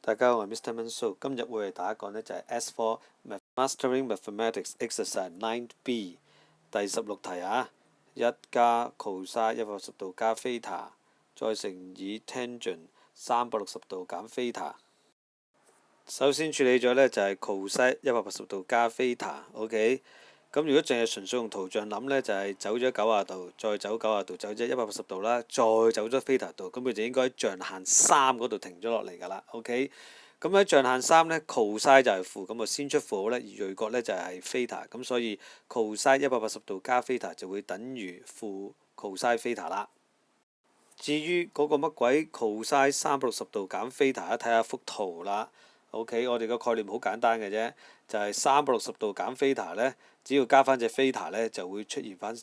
大家好，我係 Mr. Manso，今日會為大家講呢就係 S4 Mastering Mathematics Exercise 9B 第16題啊，一加 cosine 180度加 theta 再乘以 tangent 360度減 theta。首先處理咗呢就係 cosine 180度加 theta，OK。咁如果淨係純粹用圖像諗呢，就係走咗90度，再走90度，走咗180度啦，再走咗 theta 度，咁佢就應該象限3嗰度停咗落嚟㗎啦。OK，咁喺象限3呢 cosine 就係負，咁啊先出負號呢，而鋭角呢就係 theta，咁所以 cosine 180度加 theta 就會等於負 cosine theta 啦。至於嗰個乜鬼 cosine 360度減 theta，睇下幅圖啦。OK，我哋個概念好簡單嘅啫，就係360度減 theta 呢，只要加翻隻 theta 呢，就會出現翻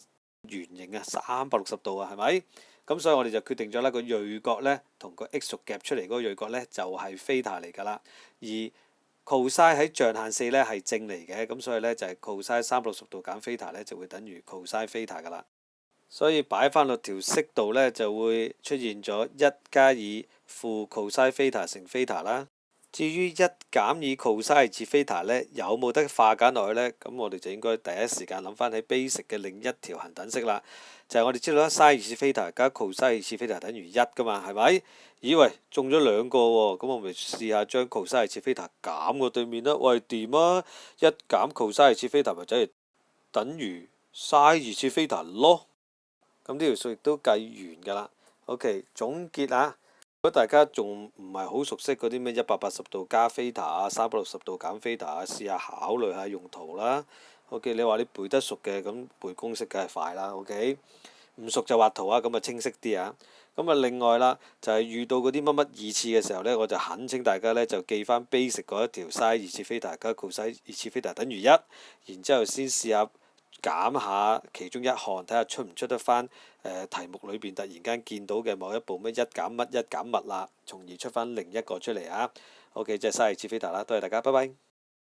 圓形啊，360度啊，係咪？咁所以我哋就決定咗啦，個鋭角呢，同個 x 軸夾出嚟嗰個鋭角呢，就係 theta 嚟㗎啦。而 cosine 喺象限4呢係正嚟嘅，咁所以呢，就係 cosine 360度減 theta 呢，就會等於 cosine theta 㗎啦。所以擺翻落條式度呢，就會出現咗1加以負 cosine theta 乘 theta 啦。至於1減以 cosine 次 theta 呢，有冇得化簡落去呢？咁我哋就應該第一時間諗翻起 basic 嘅另一條恒等式啦。就係我哋知道啦 sin 2次 theta 加 cosine 2次 theta 等於1㗎嘛，係咪？咦喂，中咗兩個喎，咁我咪試下將 cosine 2次 theta 減過對面啦。喂，掂啊！1減 cosine 2次 theta 咪就係等於 sin 2次 theta 咯。咁呢條數亦都計完㗎啦。OK， 總結啊！如果大家仲唔係好熟悉嗰啲咩180度加 theta 啊、360度減 theta 啊，試下考慮下用圖啦。OK， 你話你背得熟嘅，咁背公式梗係快啦。OK， 唔熟就畫圖啊，咁啊清晰啲啊。咁啊另外啦，就係遇到嗰啲乜乜二次嘅時候呢，我就懇請大家呢，就記翻 basic 嗰一條 sin 2次 theta 加 cosine 2次 theta 等於1，然之後先試下減下其中一項，睇下出唔出得翻題目裏邊突然間見到嘅某一步咩1減乜1減乜啦，從而出翻另一個出嚟啊。OK，即係sin 2次 theta啦，多謝大家，拜拜。